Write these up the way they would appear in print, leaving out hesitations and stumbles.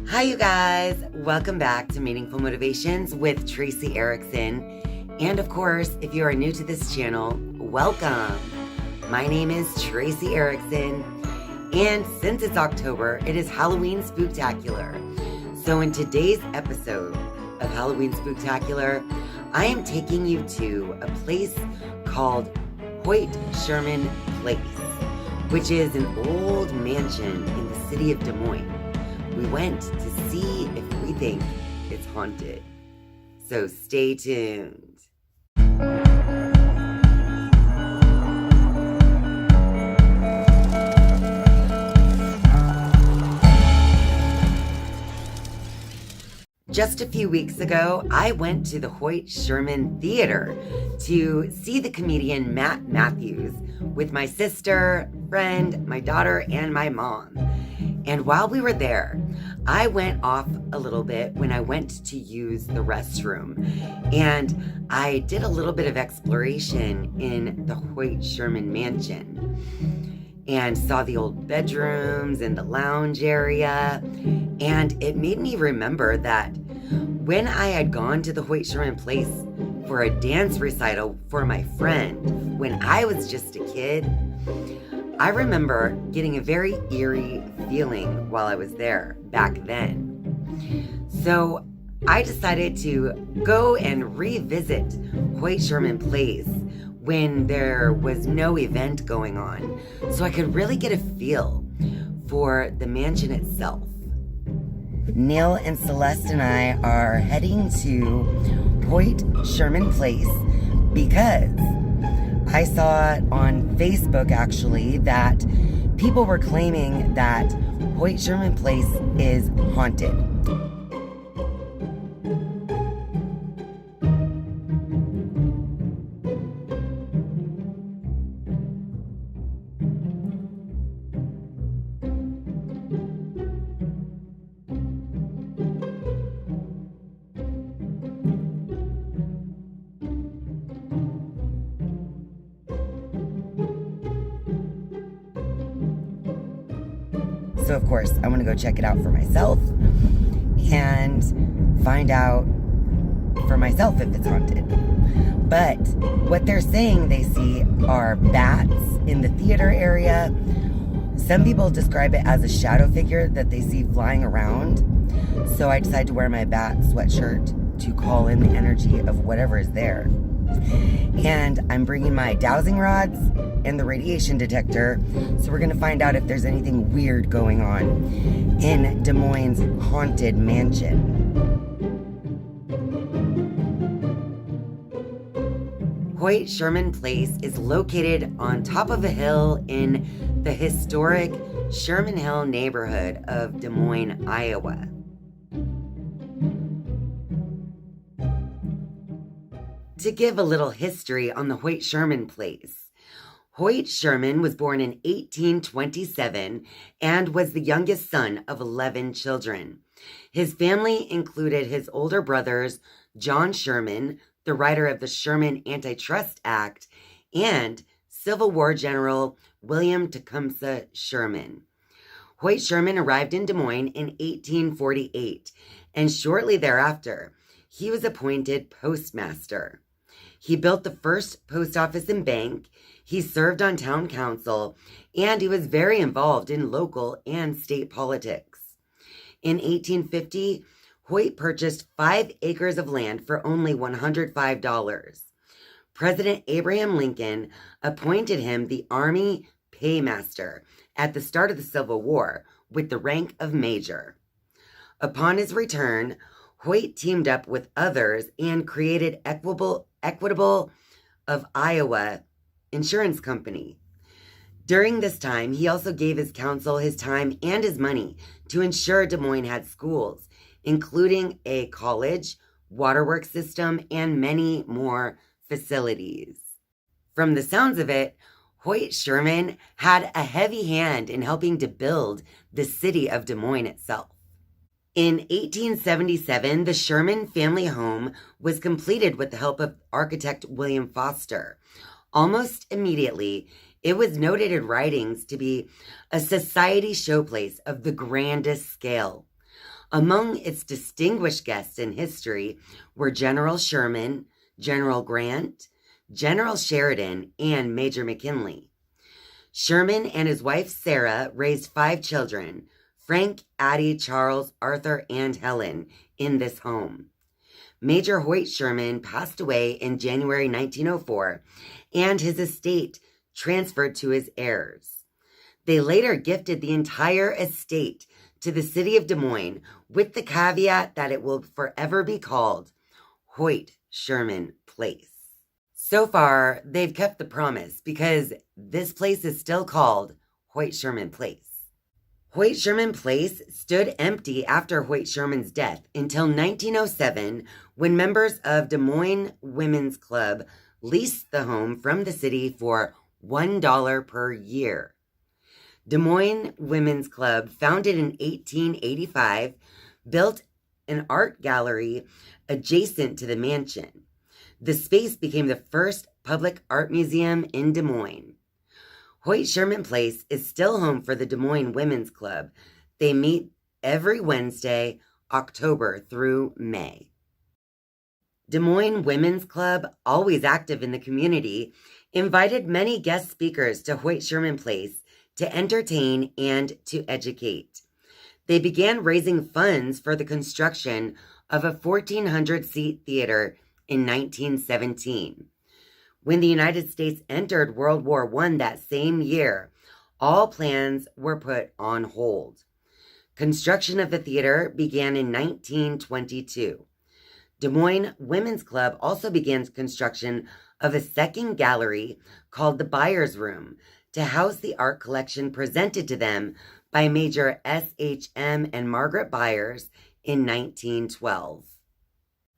Hi, you guys. Welcome back to Meaningful Motivations with Tracy Erickson. And of course, if you are new to this channel, welcome. My name is Tracy Erickson. And since it's October, it is Halloween Spooktacular. So in today's episode of Halloween Spooktacular, I am taking you to a place called Hoyt Sherman Place, which is an old mansion in the city of Des Moines. We went to see if we think it's haunted. So stay tuned. Just a few weeks ago, I went to the Hoyt Sherman Theater to see the comedian Matt Matthews with my sister, friend, my daughter, and my mom. And while we were there, I went off a little bit when I went to use the restroom. And I did a little bit of exploration in the Hoyt Sherman mansion and saw the old bedrooms and the lounge area. And it made me remember that when I had gone to the Hoyt Sherman Place for a dance recital for my friend when I was just a kid, I remember getting a very eerie feeling while I was there back then. So I decided to go and revisit Hoyt Sherman Place when there was no event going on, so I could really get a feel for the mansion itself. Neil and Celeste and I are heading to Hoyt Sherman Place because I saw it on Facebook, actually, that people were claiming that Hoyt Sherman Place is haunted. So of course, I want to go check it out for myself and find out for myself if it's haunted. But what they're saying they see are bats in the theater area. Some people describe it as a shadow figure that they see flying around. So I decided to wear my bat sweatshirt to call in the energy of whatever is there. And I'm bringing my dowsing rods and the radiation detector, so we're going to find out if there's anything weird going on in Des Moines' haunted mansion. Hoyt Sherman Place is located on top of a hill in the historic Sherman Hill neighborhood of Des Moines, Iowa. To give a little history on the Hoyt Sherman Place, Hoyt Sherman was born in 1827 and was the youngest son of 11 children. His family included his older brothers, John Sherman, the writer of the Sherman Antitrust Act, and Civil War General William Tecumseh Sherman. Hoyt Sherman arrived in Des Moines in 1848, and shortly thereafter, he was appointed postmaster. He built the first post office and bank, he served on town council, and he was very involved in local and state politics. In 1850, Hoyt purchased 5 acres of land for only $105. President Abraham Lincoln appointed him the Army Paymaster at the start of the Civil War with the rank of major. Upon his return, Hoyt teamed up with others and created Equitable of Iowa Insurance Company. During this time, he also gave his council his time and his money to ensure Des Moines had schools, including a college, waterworks system, and many more facilities. From the sounds of it, Hoyt Sherman had a heavy hand in helping to build the city of Des Moines itself. In 1877, the Sherman family home was completed with the help of architect William Foster. Almost immediately, it was noted in writings to be a society showplace of the grandest scale. Among its distinguished guests in history were General Sherman, General Grant, General Sheridan, and Major McKinley. Sherman and his wife Sarah raised 5 children, Frank, Addie, Charles, Arthur, and Helen, in this home. Major Hoyt Sherman passed away in January 1904, and his estate transferred to his heirs. They later gifted the entire estate to the city of Des Moines, with the caveat that it will forever be called Hoyt Sherman Place. So far, they've kept the promise because this place is still called Hoyt Sherman Place. Hoyt Sherman Place stood empty after Hoyt Sherman's death until 1907, when members of Des Moines Women's Club leased the home from the city for $1 per year. Des Moines Women's Club, founded in 1885, built an art gallery adjacent to the mansion. The space became the first public art museum in Des Moines. Hoyt Sherman Place is still home for the Des Moines Women's Club. They meet every Wednesday, October through May. Des Moines Women's Club, always active in the community, invited many guest speakers to Hoyt Sherman Place to entertain and to educate. They began raising funds for the construction of a 1,400-seat theater in 1917. When the United States entered World War I that same year, all plans were put on hold. Construction of the theater began in 1922. Des Moines Women's Club also began construction of a second gallery called the Buyer's Room to house the art collection presented to them by Major S.H.M. and Margaret Byers in 1912.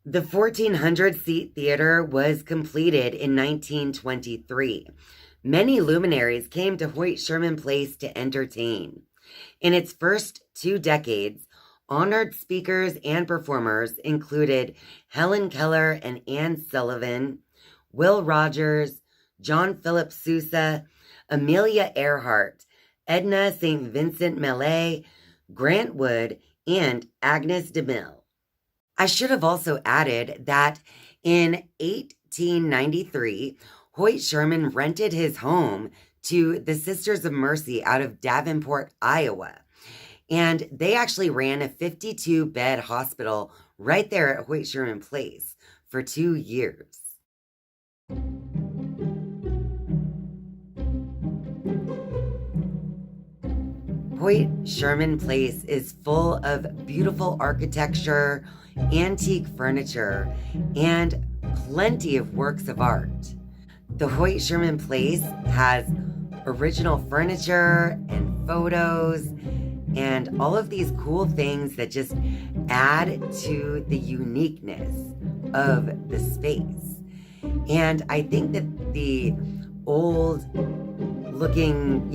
The 1,400-seat theater was completed in 1923. Many luminaries came to Hoyt Sherman Place to entertain. In its first 2 decades, honored speakers and performers included Helen Keller and Anne Sullivan, Will Rogers, John Philip Sousa, Amelia Earhart, Edna St. Vincent Millay, Grant Wood, and Agnes DeMille. I should have also added that in 1893, Hoyt Sherman rented his home to the Sisters of Mercy out of Davenport, Iowa. And they actually ran a 52-bed hospital right there at Hoyt Sherman Place for 2 years. Hoyt Sherman Place is full of beautiful architecture, antique furniture, and plenty of works of art. The Hoyt Sherman Place has original furniture and photos and all of these cool things that just add to the uniqueness of the space. And I think that the old looking,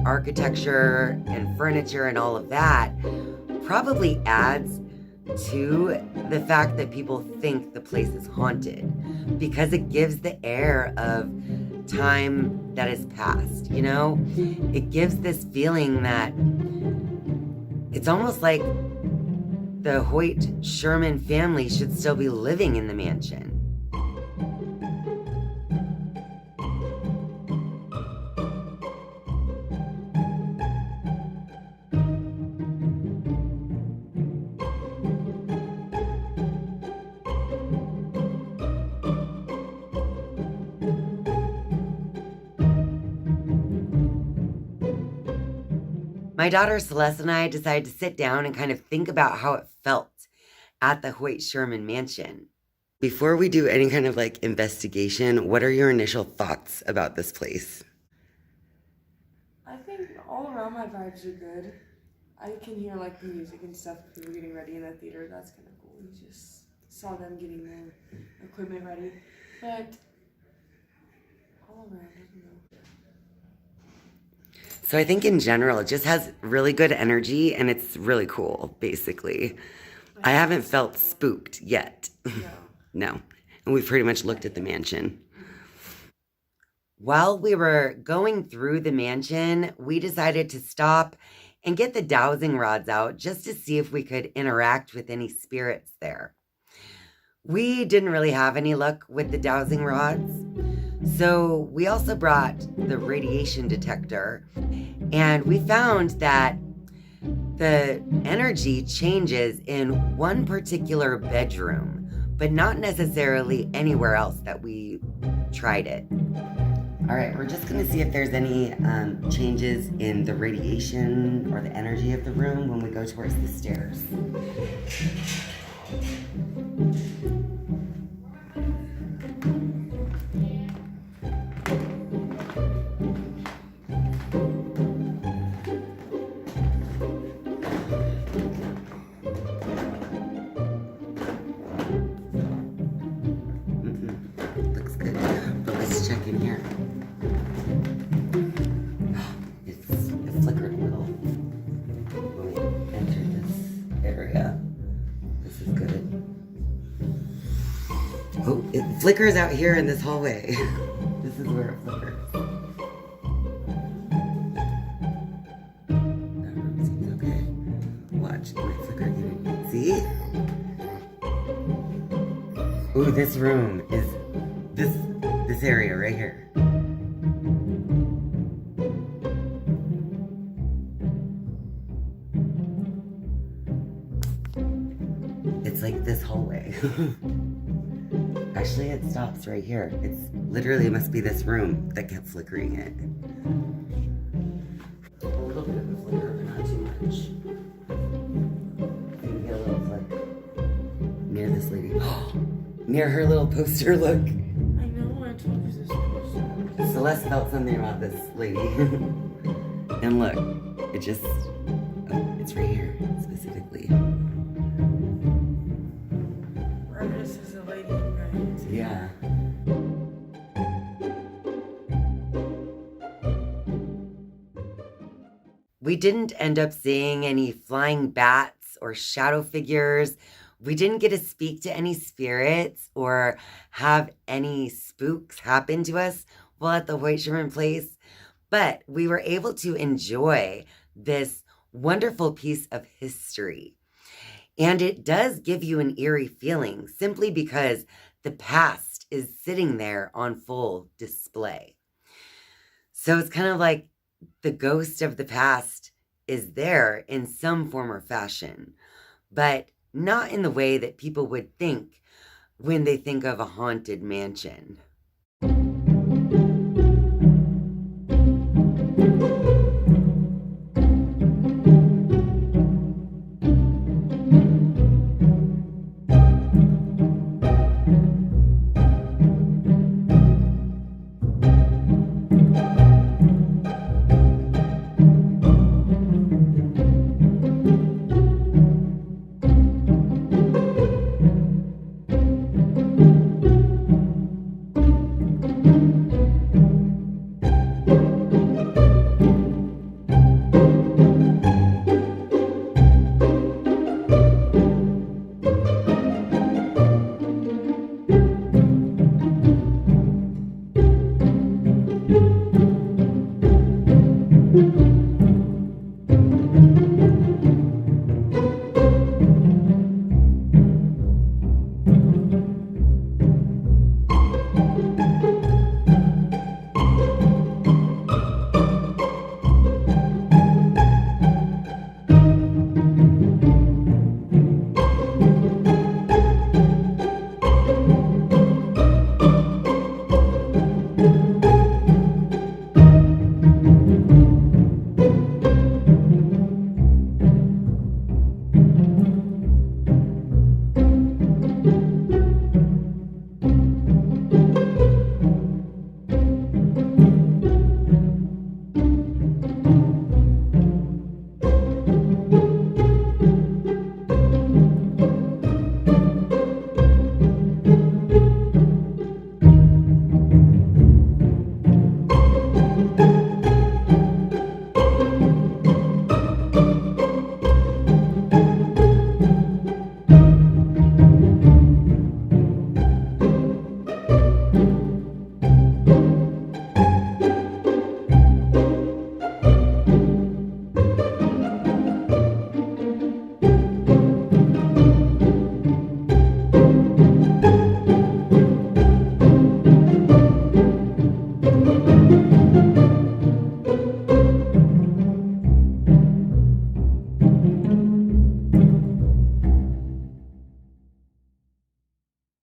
architecture and furniture and all of that probably adds to the fact that people think the place is haunted, because it gives the air of time that has passed, It gives this feeling that it's almost like the Hoyt Sherman family should still be living in the mansion. My daughter Celeste and I decided to sit down and kind of think about how it felt at the Hoyt Sherman Mansion. Before we do any kind of investigation, what are your initial thoughts about this place? I think all around my vibes are good. I can hear the music and stuff, people getting ready in the theater. That's kind of cool. We just saw them getting their equipment ready. But all around, I don't know. So I think in general, it just has really good energy and it's really cool, basically. I haven't felt spooked yet. No. No. And we've pretty much looked at the mansion. While we were going through the mansion, we decided to stop and get the dowsing rods out just to see if we could interact with any spirits there. We didn't really have any luck with the dowsing rods, so we also brought the radiation detector, and we found that the energy changes in one particular bedroom, but not necessarily anywhere else that we tried it. All right, we're just gonna see if there's any changes in the radiation or the energy of the room when we go towards the stairs. Looks good, but let's check in here. It flickered a little when we entered this area. This is good. Oh, it flickers out here in this hallway. This is where it flickers. That room seems okay. Watch, it might flicker again. See? Ooh, this room is this area right here. It's like this hallway. Actually, it stops right here. It's literally, it must be this room that kept flickering it. A little bit of a flicker, but not too much. You can get a little flick near this lady. Near her little poster, look. I know, I told you this was. Celeste felt something about this lady. And look, it just, it's right here, specifically. This is a lady, right? Yeah. We didn't end up seeing any flying bats or shadow figures. We didn't get to speak to any spirits or have any spooks happen to us while at the Hoyt Sherman Place, but we were able to enjoy this wonderful piece of history. And it does give you an eerie feeling simply because the past is sitting there on full display. So it's kind of like the ghost of the past is there in some form or fashion, but not in the way that people would think when they think of a haunted mansion.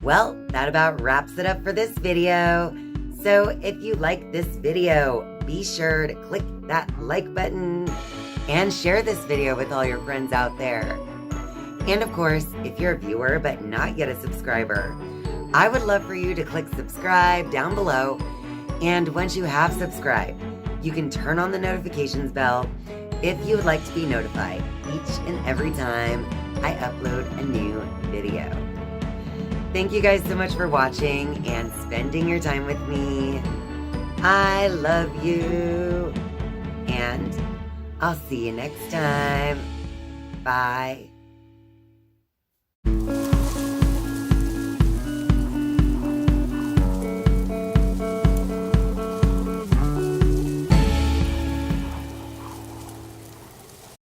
Well, that about wraps it up for this video. So if you like this video, be sure to click that like button and share this video with all your friends out there. And of course, if you're a viewer but not yet a subscriber, I would love for you to click subscribe down below. And once you have subscribed, you can turn on the notifications bell if you would like to be notified each and every time I upload a new video. Thank you guys so much for watching and spending your time with me. I love you. And I'll see you next time. Bye.